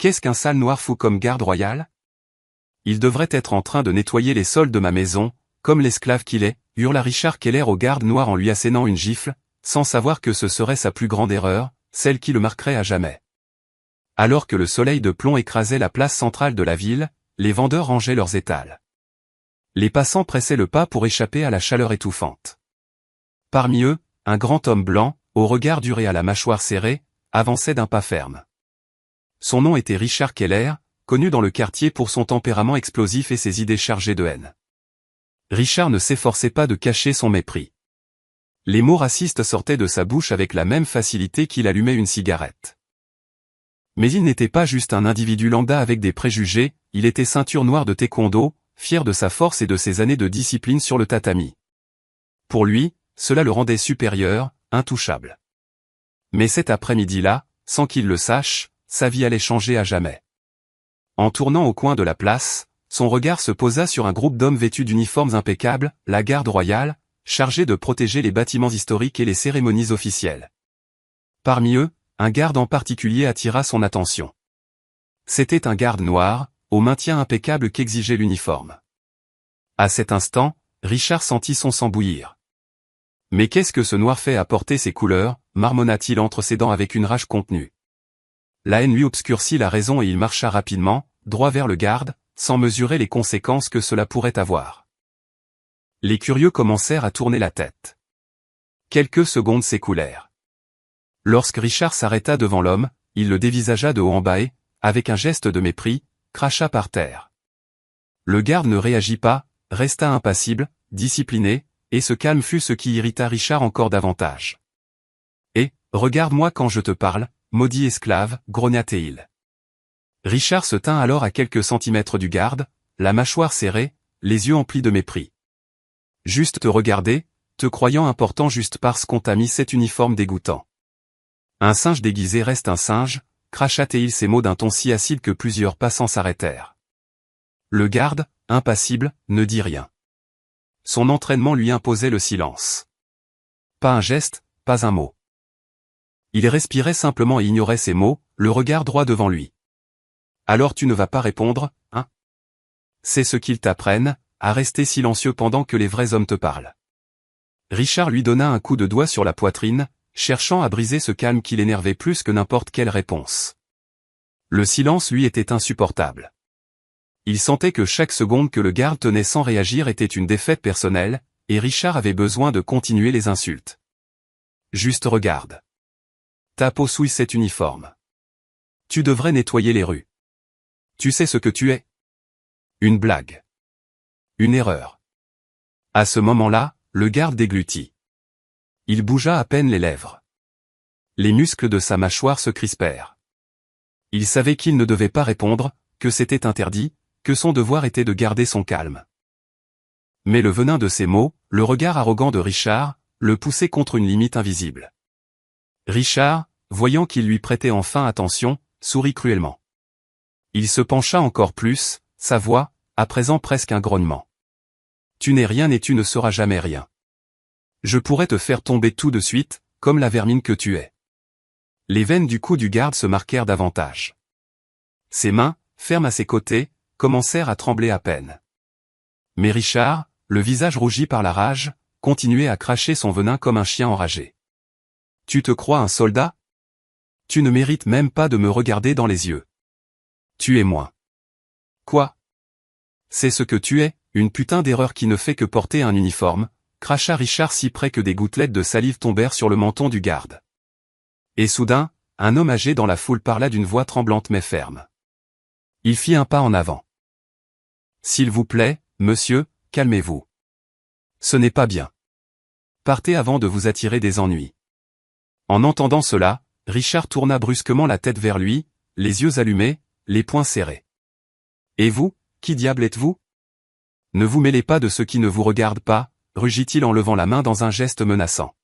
Qu'est-ce qu'un sale noir fou comme garde royal? Il devrait être en train de nettoyer les sols de ma maison, comme l'esclave qu'il est, hurla Richard Keller au garde noir en lui assénant une gifle, sans savoir que ce serait sa plus grande erreur, celle qui le marquerait à jamais. Alors que le soleil de plomb écrasait la place centrale de la ville, les vendeurs rangeaient leurs étals. Les passants pressaient le pas pour échapper à la chaleur étouffante. Parmi eux, un grand homme blanc, au regard dur et à la mâchoire serrée, avançait d'un pas ferme. Son nom était Richard Keller, connu dans le quartier pour son tempérament explosif et ses idées chargées de haine. Richard ne s'efforçait pas de cacher son mépris. Les mots racistes sortaient de sa bouche avec la même facilité qu'il allumait une cigarette. Mais il n'était pas juste un individu lambda avec des préjugés, il était ceinture noire de taekwondo, fier de sa force et de ses années de discipline sur le tatami. Pour lui, cela le rendait supérieur, intouchable. Mais cet après-midi-là, sans qu'il le sache, sa vie allait changer à jamais. En tournant au coin de la place, son regard se posa sur un groupe d'hommes vêtus d'uniformes impeccables, la garde royale, chargée de protéger les bâtiments historiques et les cérémonies officielles. Parmi eux, un garde en particulier attira son attention. C'était un garde noir, au maintien impeccable qu'exigeait l'uniforme. À cet instant, Richard sentit son sang bouillir. Mais qu'est-ce que ce noir fait à porter ces couleurs, marmonna-t-il entre ses dents avec une rage contenue. La haine lui obscurcit la raison et il marcha rapidement, droit vers le garde, sans mesurer les conséquences que cela pourrait avoir. Les curieux commencèrent à tourner la tête. Quelques secondes s'écoulèrent. Lorsque Richard s'arrêta devant l'homme, il le dévisagea de haut en bas et, avec un geste de mépris, cracha par terre. Le garde ne réagit pas, resta impassible, discipliné, et ce calme fut ce qui irrita Richard encore davantage. « Et, regarde-moi quand je te parle, maudit esclave, grogna-t-il. Richard se tint alors à quelques centimètres du garde, la mâchoire serrée, les yeux emplis de mépris. « Juste te regarder, te croyant important juste parce qu'on t'a mis cet uniforme dégoûtant. Un singe déguisé reste un singe, cracha-t-il ces mots d'un ton si acide que plusieurs passants s'arrêtèrent. Le garde, impassible, ne dit rien. Son entraînement lui imposait le silence. Pas un geste, pas un mot. Il respirait simplement et ignorait ces mots, le regard droit devant lui. Alors tu ne vas pas répondre, hein? C'est ce qu'ils t'apprennent, à rester silencieux pendant que les vrais hommes te parlent. Richard lui donna un coup de doigt sur la poitrine, cherchant à briser ce calme qui l'énervait plus que n'importe quelle réponse. Le silence lui était insupportable. Il sentait que chaque seconde que le garde tenait sans réagir était une défaite personnelle, et Richard avait besoin de continuer les insultes. Juste regarde. Ta peau souille cet uniforme. Tu devrais nettoyer les rues. Tu sais ce que tu es? Une blague. Une erreur. À ce moment-là, le garde déglutit. Il bougea à peine les lèvres. Les muscles de sa mâchoire se crispèrent. Il savait qu'il ne devait pas répondre, que c'était interdit, que son devoir était de garder son calme. Mais le venin de ces mots, le regard arrogant de Richard, le poussait contre une limite invisible. Richard, voyant qu'il lui prêtait enfin attention, sourit cruellement. Il se pencha encore plus, sa voix, à présent presque un grognement. Tu n'es rien et tu ne seras jamais rien. Je pourrais te faire tomber tout de suite, comme la vermine que tu es. Les veines du cou du garde se marquèrent davantage. Ses mains, fermes à ses côtés, commencèrent à trembler à peine. Mais Richard, le visage rougi par la rage, continuait à cracher son venin comme un chien enragé. Tu te crois un soldat? Tu ne mérites même pas de me regarder dans les yeux. Tu es moins. Quoi? C'est ce que tu es, une putain d'erreur qui ne fait que porter un uniforme, cracha Richard si près que des gouttelettes de salive tombèrent sur le menton du garde. Et soudain, un homme âgé dans la foule parla d'une voix tremblante mais ferme. Il fit un pas en avant. S'il vous plaît, monsieur, calmez-vous. Ce n'est pas bien. Partez avant de vous attirer des ennuis. En entendant cela, Richard tourna brusquement la tête vers lui, les yeux allumés, les poings serrés. Et vous, qui diable êtes-vous? Ne vous mêlez pas de ceux qui ne vous regardent pas, rugit-il en levant la main dans un geste menaçant.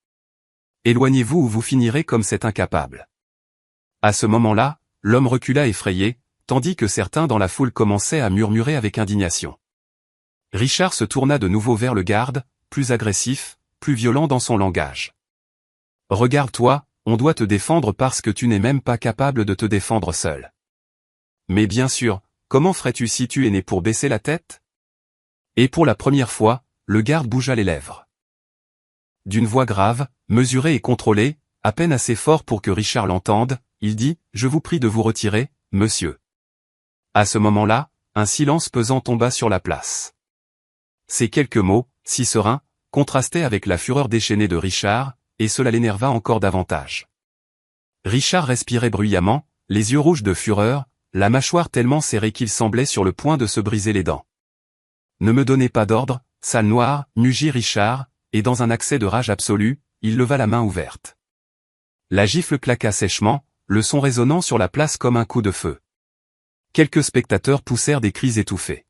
Éloignez-vous ou vous finirez comme cet incapable. À ce moment-là, l'homme recula effrayé, tandis que certains dans la foule commençaient à murmurer avec indignation. Richard se tourna de nouveau vers le garde, plus agressif, plus violent dans son langage. Regarde-toi, on doit te défendre parce que tu n'es même pas capable de te défendre seul. Mais bien sûr, comment ferais-tu si tu es né pour baisser la tête? Et pour la première fois, le garde bougea les lèvres. D'une voix grave, mesurée et contrôlée, à peine assez fort pour que Richard l'entende, il dit « Je vous prie de vous retirer, monsieur ». À ce moment-là, un silence pesant tomba sur la place. Ces quelques mots, si sereins, contrastaient avec la fureur déchaînée de Richard, et cela l'énerva encore davantage. Richard respirait bruyamment, les yeux rouges de fureur, la mâchoire tellement serrée qu'il semblait sur le point de se briser les dents. « Ne me donnez pas d'ordre, sale noire » mugit Richard, et dans un accès de rage absolue, il leva la main ouverte. La gifle claqua sèchement, le son résonnant sur la place comme un coup de feu. Quelques spectateurs poussèrent des cris étouffés.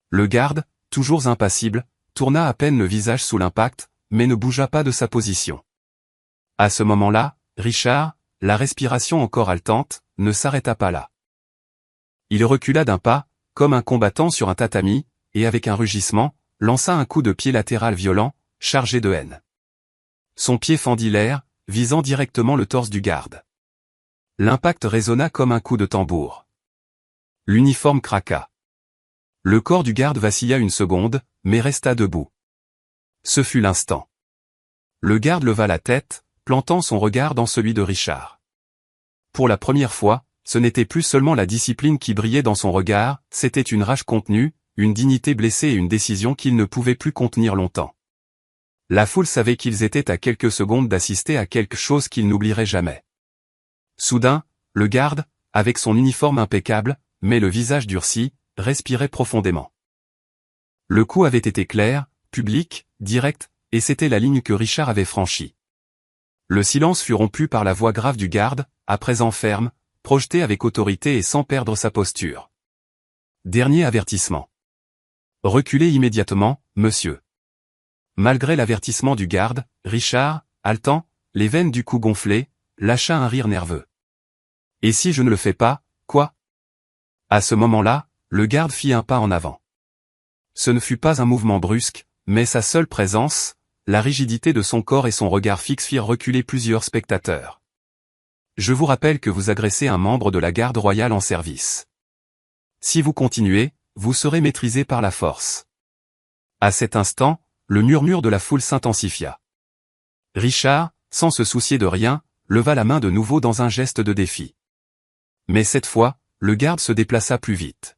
Le garde, toujours impassible, tourna à peine le visage sous l'impact, mais ne bougea pas de sa position. À ce moment-là, Richard, la respiration encore haletante, ne s'arrêta pas là. Il recula d'un pas, comme un combattant sur un tatami, et avec un rugissement, lança un coup de pied latéral violent, chargé de haine. Son pied fendit l'air, visant directement le torse du garde. L'impact résonna comme un coup de tambour. L'uniforme craqua. Le corps du garde vacilla une seconde, mais resta debout. Ce fut l'instant. Le garde leva la tête, plantant son regard dans celui de Richard. Pour la première fois, ce n'était plus seulement la discipline qui brillait dans son regard, c'était une rage contenue, une dignité blessée et une décision qu'il ne pouvait plus contenir longtemps. La foule savait qu'ils étaient à quelques secondes d'assister à quelque chose qu'ils n'oublieraient jamais. Soudain, le garde, avec son uniforme impeccable, mais le visage durci, respirait profondément. Le coup avait été clair, public, direct, et c'était la ligne que Richard avait franchie. Le silence fut rompu par la voix grave du garde, à présent ferme, projetée avec autorité et sans perdre sa posture. Dernier avertissement. Reculez immédiatement, monsieur. Malgré l'avertissement du garde, Richard, haletant, les veines du cou gonflées, lâcha un rire nerveux. Et si je ne le fais pas, quoi? À ce moment-là, le garde fit un pas en avant. Ce ne fut pas un mouvement brusque, mais sa seule présence, la rigidité de son corps et son regard fixe firent reculer plusieurs spectateurs. Je vous rappelle que vous agressez un membre de la garde royale en service. Si vous continuez, vous serez maîtrisé par la force. À cet instant, le murmure de la foule s'intensifia. Richard, sans se soucier de rien, leva la main de nouveau dans un geste de défi. Mais cette fois, le garde se déplaça plus vite.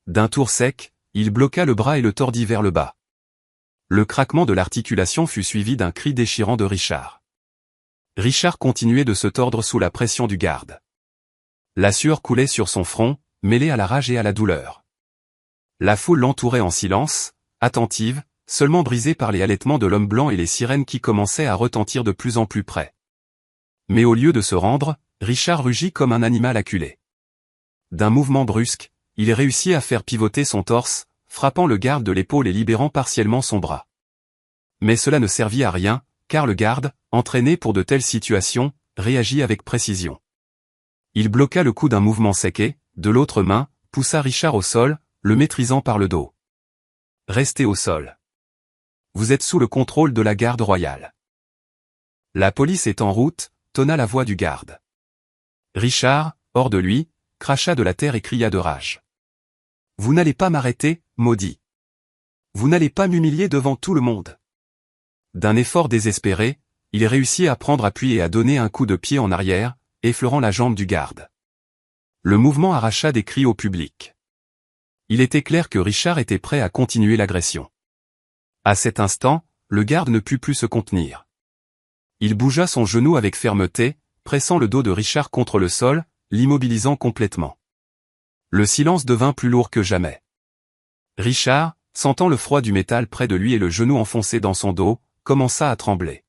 D'un tour sec, il bloqua le bras et le tordit vers le bas. Le craquement de l'articulation fut suivi d'un cri déchirant de Richard. Richard continuait de se tordre sous la pression du garde. La sueur coulait sur son front, mêlée à la rage et à la douleur. La foule l'entourait en silence, attentive, seulement brisée par les halètements de l'homme blanc et les sirènes qui commençaient à retentir de plus en plus près. Mais au lieu de se rendre, Richard rugit comme un animal acculé. D'un mouvement brusque, il réussit à faire pivoter son torse, frappant le garde de l'épaule et libérant partiellement son bras. Mais cela ne servit à rien, car le garde, entraîné pour de telles situations, réagit avec précision. Il bloqua le coup d'un mouvement sec et, de l'autre main, poussa Richard au sol, le maîtrisant par le dos. Restez au sol. Vous êtes sous le contrôle de la garde royale. La police est en route, tonna la voix du garde. Richard, hors de lui, cracha de la terre et cria de rage. Vous n'allez pas m'arrêter, maudit. Vous n'allez pas m'humilier devant tout le monde. D'un effort désespéré, il réussit à prendre appui et à donner un coup de pied en arrière, effleurant la jambe du garde. Le mouvement arracha des cris au public. Il était clair que Richard était prêt à continuer l'agression. À cet instant, le garde ne put plus se contenir. Il bougea son genou avec fermeté, pressant le dos de Richard contre le sol, l'immobilisant complètement. Le silence devint plus lourd que jamais. Richard, sentant le froid du métal près de lui et le genou enfoncé dans son dos, commença à trembler.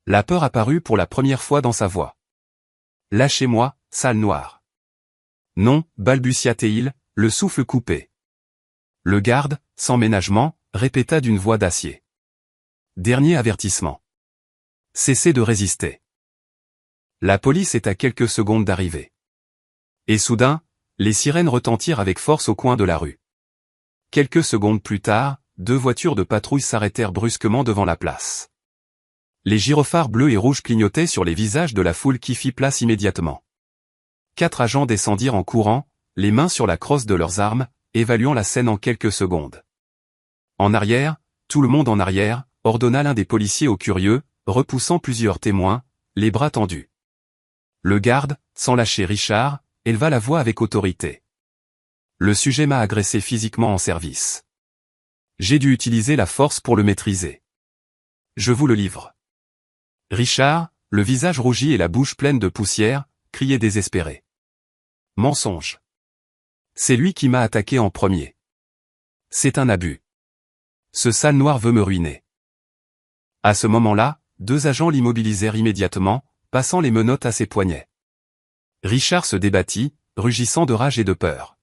La peur apparut pour la première fois dans sa voix. « Lâchez-moi, sale noire. »« Non, balbutia-t-il, le souffle coupé. » Le garde, sans ménagement, répéta d'une voix d'acier. « Dernier avertissement. Cessez de résister. » La police est à quelques secondes d'arriver. Et soudain, les sirènes retentirent avec force au coin de la rue. Quelques secondes plus tard, 2 voitures de patrouille s'arrêtèrent brusquement devant la place. Les gyrophares bleus et rouges clignotaient sur les visages de la foule qui fit place immédiatement. 4 agents descendirent en courant, les mains sur la crosse de leurs armes, évaluant la scène en quelques secondes. En arrière, tout le monde en arrière, ordonna l'un des policiers au curieux, repoussant plusieurs témoins, les bras tendus. Le garde, sans lâcher Richard, éleva la voix avec autorité. Le sujet m'a agressé physiquement en service. J'ai dû utiliser la force pour le maîtriser. Je vous le livre. Richard, le visage rougi et la bouche pleine de poussière, criait désespéré. Mensonge. C'est lui qui m'a attaqué en premier. C'est un abus. Ce sale noir veut me ruiner. À ce moment-là, 2 agents l'immobilisèrent immédiatement, passant les menottes à ses poignets. Richard se débattit, rugissant de rage et de peur.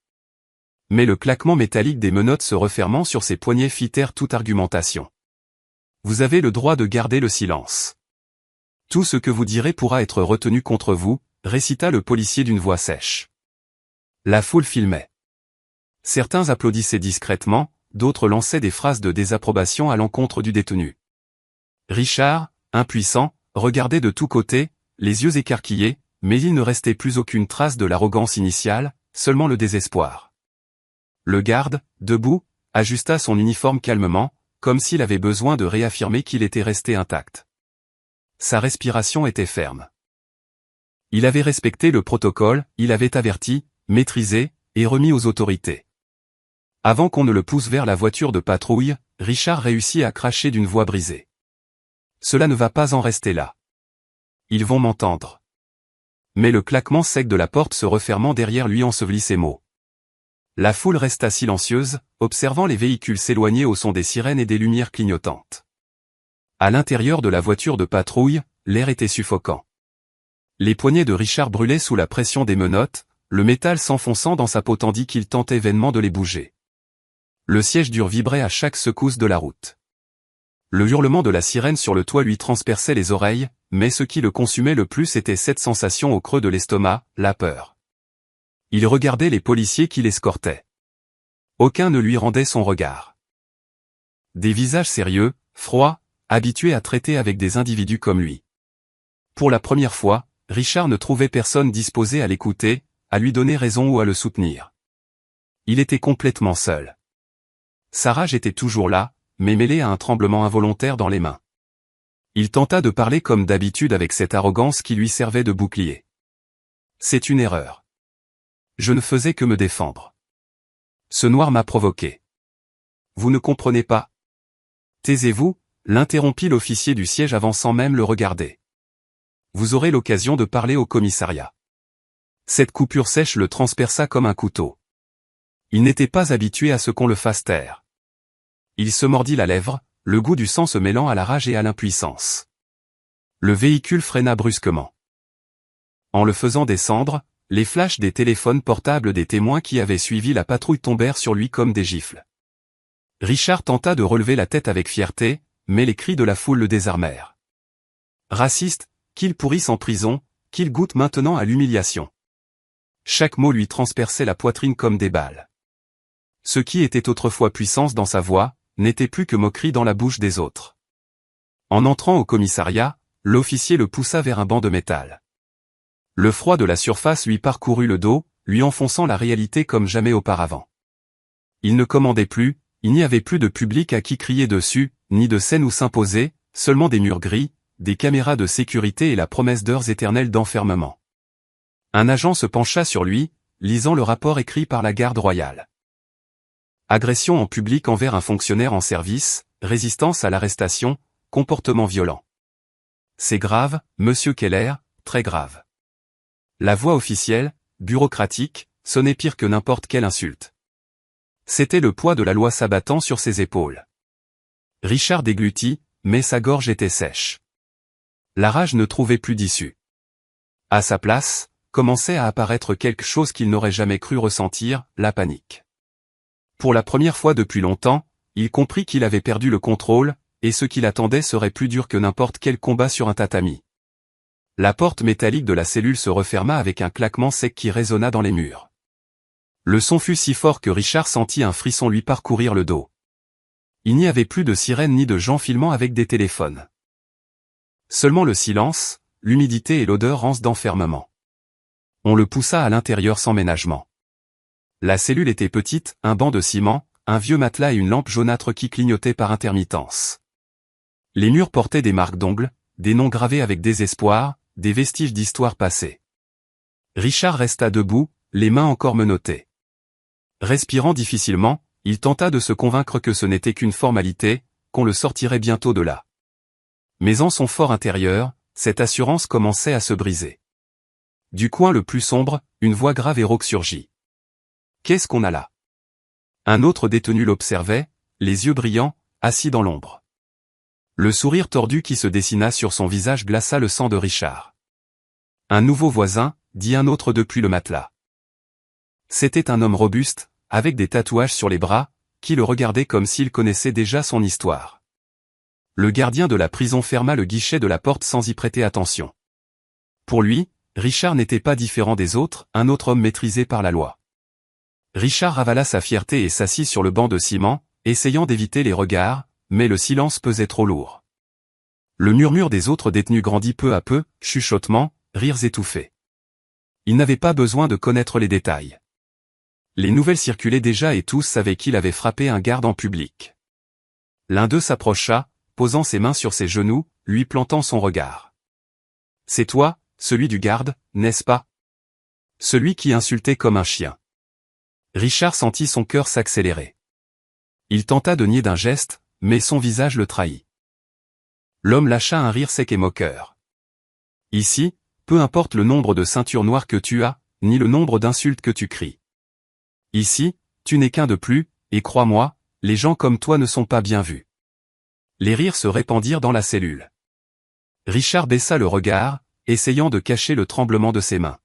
Mais le claquement métallique des menottes se refermant sur ses poignets fit taire toute argumentation. Vous avez le droit de garder le silence. Tout ce que vous direz pourra être retenu contre vous, récita le policier d'une voix sèche. La foule filmait. Certains applaudissaient discrètement, d'autres lançaient des phrases de désapprobation à l'encontre du détenu. Richard, impuissant, regardait de tous côtés, les yeux écarquillés, mais il ne restait plus aucune trace de l'arrogance initiale, seulement le désespoir. Le garde, debout, ajusta son uniforme calmement, comme s'il avait besoin de réaffirmer qu'il était resté intact. Sa respiration était ferme. Il avait respecté le protocole, il avait averti, maîtrisé, et remis aux autorités. Avant qu'on ne le pousse vers la voiture de patrouille, Richard réussit à cracher d'une voix brisée. Cela ne va pas en rester là. Ils vont m'entendre. Mais le claquement sec de la porte se refermant derrière lui ensevelit ses mots. La foule resta silencieuse, observant les véhicules s'éloigner au son des sirènes et des lumières clignotantes. À l'intérieur de la voiture de patrouille, l'air était suffocant. Les poignets de Richard brûlaient sous la pression des menottes, le métal s'enfonçant dans sa peau tandis qu'il tentait vainement de les bouger. Le siège dur vibrait à chaque secousse de la route. Le hurlement de la sirène sur le toit lui transperçait les oreilles, mais ce qui le consumait le plus était cette sensation au creux de l'estomac, la peur. Il regardait les policiers qui l'escortaient. Aucun ne lui rendait son regard. Des visages sérieux, froids, habitués à traiter avec des individus comme lui. Pour la première fois, Richard ne trouvait personne disposé à l'écouter, à lui donner raison ou à le soutenir. Il était complètement seul. Sa rage était toujours là, mais mêlée à un tremblement involontaire dans les mains. Il tenta de parler comme d'habitude avec cette arrogance qui lui servait de bouclier. C'est une erreur. Je ne faisais que me défendre. Ce noir m'a provoqué. Vous ne comprenez pas. Taisez-vous, l'interrompit l'officier du siège avant sans même le regarder. Vous aurez l'occasion de parler au commissariat. Cette coupure sèche le transperça comme un couteau. Il n'était pas habitué à ce qu'on le fasse taire. Il se mordit la lèvre, le goût du sang se mêlant à la rage et à l'impuissance. Le véhicule freina brusquement. En le faisant descendre, les flashs des téléphones portables des témoins qui avaient suivi la patrouille tombèrent sur lui comme des gifles. Richard tenta de relever la tête avec fierté, mais les cris de la foule le désarmèrent. Raciste, qu'il pourrisse en prison, qu'il goûte maintenant à l'humiliation. Chaque mot lui transperçait la poitrine comme des balles. Ce qui était autrefois puissance dans sa voix, n'était plus que moquerie dans la bouche des autres. En entrant au commissariat, l'officier le poussa vers un banc de métal. Le froid de la surface lui parcourut le dos, lui enfonçant la réalité comme jamais auparavant. Il ne commandait plus, il n'y avait plus de public à qui crier dessus, ni de scène où s'imposer, seulement des murs gris, des caméras de sécurité et la promesse d'heures éternelles d'enfermement. Un agent se pencha sur lui, lisant le rapport écrit par la garde royale. Agression en public envers un fonctionnaire en service, résistance à l'arrestation, comportement violent. C'est grave, monsieur Keller, très grave. La voix officielle, bureaucratique, sonnait pire que n'importe quelle insulte. C'était le poids de la loi s'abattant sur ses épaules. Richard déglutit, mais sa gorge était sèche. La rage ne trouvait plus d'issue. À sa place, commençait à apparaître quelque chose qu'il n'aurait jamais cru ressentir, la panique. Pour la première fois depuis longtemps, il comprit qu'il avait perdu le contrôle, et ce qui l'attendait serait plus dur que n'importe quel combat sur un tatami. La porte métallique de la cellule se referma avec un claquement sec qui résonna dans les murs. Le son fut si fort que Richard sentit un frisson lui parcourir le dos. Il n'y avait plus de sirènes ni de gens filmant avec des téléphones. Seulement le silence, l'humidité et l'odeur rance d'enfermement. On le poussa à l'intérieur sans ménagement. La cellule était petite, un banc de ciment, un vieux matelas et une lampe jaunâtre qui clignotait par intermittence. Les murs portaient des marques d'ongles, des noms gravés avec désespoir, des vestiges d'histoire passée. Richard resta debout, les mains encore menottées. Respirant difficilement, il tenta de se convaincre que ce n'était qu'une formalité, qu'on le sortirait bientôt de là. Mais en son fort intérieur, cette assurance commençait à se briser. Du coin le plus sombre, une voix grave et rauque surgit. « Qu'est-ce qu'on a là ?» Un autre détenu l'observait, les yeux brillants, assis dans l'ombre. Le sourire tordu qui se dessina sur son visage glaça le sang de Richard. « Un nouveau voisin », dit un autre depuis le matelas. C'était un homme robuste, avec des tatouages sur les bras, qui le regardait comme s'il connaissait déjà son histoire. Le gardien de la prison ferma le guichet de la porte sans y prêter attention. Pour lui, Richard n'était pas différent des autres, un autre homme maîtrisé par la loi. Richard ravala sa fierté et s'assit sur le banc de ciment, essayant d'éviter les regards, mais le silence pesait trop lourd. Le murmure des autres détenus grandit peu à peu, chuchotements, rires étouffés. Il n'avait pas besoin de connaître les détails. Les nouvelles circulaient déjà et tous savaient qu'il avait frappé un garde en public. L'un d'eux s'approcha, posant ses mains sur ses genoux, lui plantant son regard. « C'est toi, celui du garde, n'est-ce pas ? Celui qui insultait comme un chien. » Richard sentit son cœur s'accélérer. Il tenta de nier d'un geste, mais son visage le trahit. L'homme lâcha un rire sec et moqueur. « Ici, peu importe le nombre de ceintures noires que tu as, ni le nombre d'insultes que tu cries. Ici, tu n'es qu'un de plus, et crois-moi, les gens comme toi ne sont pas bien vus. » Les rires se répandirent dans la cellule. Richard baissa le regard, essayant de cacher le tremblement de ses mains.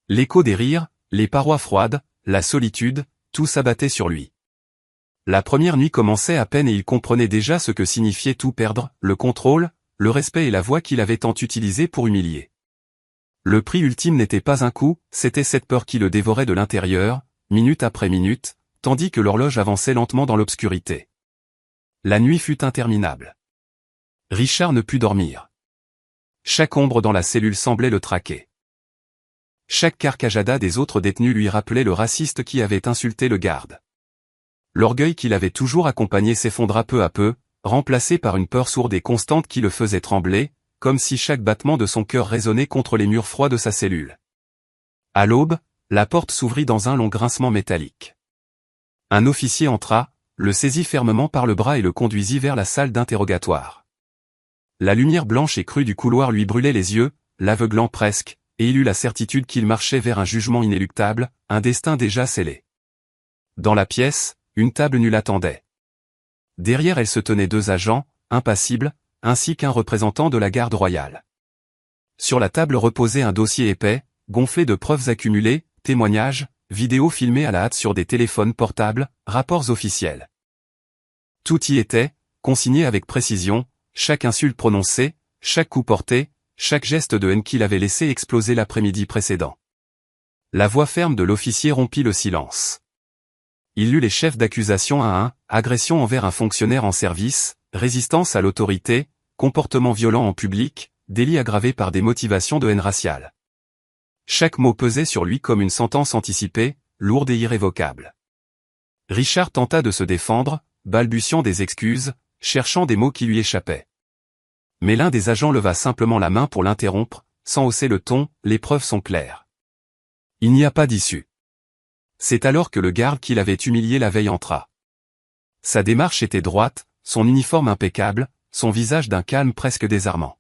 L'écho des rires, les parois froides, la solitude, tout s'abattait sur lui. La première nuit commençait à peine et il comprenait déjà ce que signifiait tout perdre, le contrôle, le respect et la voix qu'il avait tant utilisée pour humilier. Le prix ultime n'était pas un coup, c'était cette peur qui le dévorait de l'intérieur, minute après minute, tandis que l'horloge avançait lentement dans l'obscurité. La nuit fut interminable. Richard ne put dormir. Chaque ombre dans la cellule semblait le traquer. Chaque carcajada des autres détenus lui rappelait le raciste qui avait insulté le garde. L'orgueil qui l'avait toujours accompagné s'effondra peu à peu, remplacé par une peur sourde et constante qui le faisait trembler, comme si chaque battement de son cœur résonnait contre les murs froids de sa cellule. À l'aube, la porte s'ouvrit dans un long grincement métallique. Un officier entra, le saisit fermement par le bras et le conduisit vers la salle d'interrogatoire. La lumière blanche et crue du couloir lui brûlait les yeux, l'aveuglant presque, et il eut la certitude qu'il marchait vers un jugement inéluctable, un destin déjà scellé. Dans la pièce, une table nulle attendait. Derrière elle se tenaient deux agents, impassibles, ainsi qu'un représentant de la garde royale. Sur la table reposait un dossier épais, gonflé de preuves accumulées, témoignages, vidéos filmées à la hâte sur des téléphones portables, rapports officiels. Tout y était, consigné avec précision, chaque insulte prononcée, chaque coup porté, chaque geste de haine qu'il avait laissé exploser l'après-midi précédent. La voix ferme de l'officier rompit le silence. Il lut les chefs d'accusation un à un, agression envers un fonctionnaire en service, résistance à l'autorité, comportement violent en public, délit aggravé par des motivations de haine raciale. Chaque mot pesait sur lui comme une sentence anticipée, lourde et irrévocable. Richard tenta de se défendre, balbutiant des excuses, cherchant des mots qui lui échappaient. Mais l'un des agents leva simplement la main pour l'interrompre, sans hausser le ton, les preuves sont claires. Il n'y a pas d'issue. C'est alors que le garde qui l'avait humilié la veille entra. Sa démarche était droite, son uniforme impeccable, son visage d'un calme presque désarmant.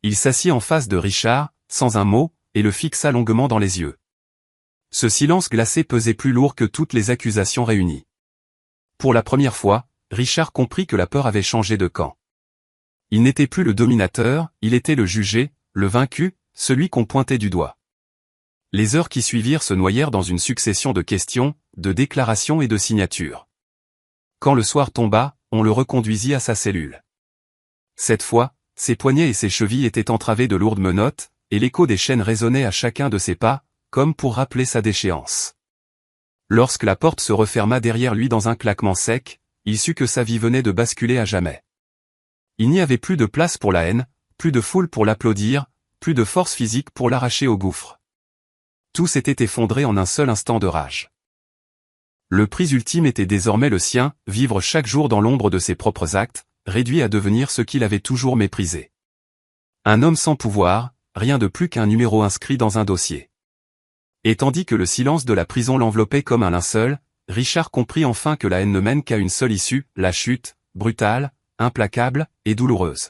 Il s'assit en face de Richard, sans un mot, et le fixa longuement dans les yeux. Ce silence glacé pesait plus lourd que toutes les accusations réunies. Pour la première fois, Richard comprit que la peur avait changé de camp. Il n'était plus le dominateur, il était le jugé, le vaincu, celui qu'on pointait du doigt. Les heures qui suivirent se noyèrent dans une succession de questions, de déclarations et de signatures. Quand le soir tomba, on le reconduisit à sa cellule. Cette fois, ses poignets et ses chevilles étaient entravés de lourdes menottes, et l'écho des chaînes résonnait à chacun de ses pas, comme pour rappeler sa déchéance. Lorsque la porte se referma derrière lui dans un claquement sec, il sut que sa vie venait de basculer à jamais. Il n'y avait plus de place pour la haine, plus de foule pour l'applaudir, plus de force physique pour l'arracher au gouffre. Tout s'était effondré en un seul instant de rage. Le prix ultime était désormais le sien, vivre chaque jour dans l'ombre de ses propres actes, réduit à devenir ce qu'il avait toujours méprisé. Un homme sans pouvoir, rien de plus qu'un numéro inscrit dans un dossier. Et tandis que le silence de la prison l'enveloppait comme un linceul, Richard comprit enfin que la haine ne mène qu'à une seule issue, la chute, brutale, implacable et douloureuse.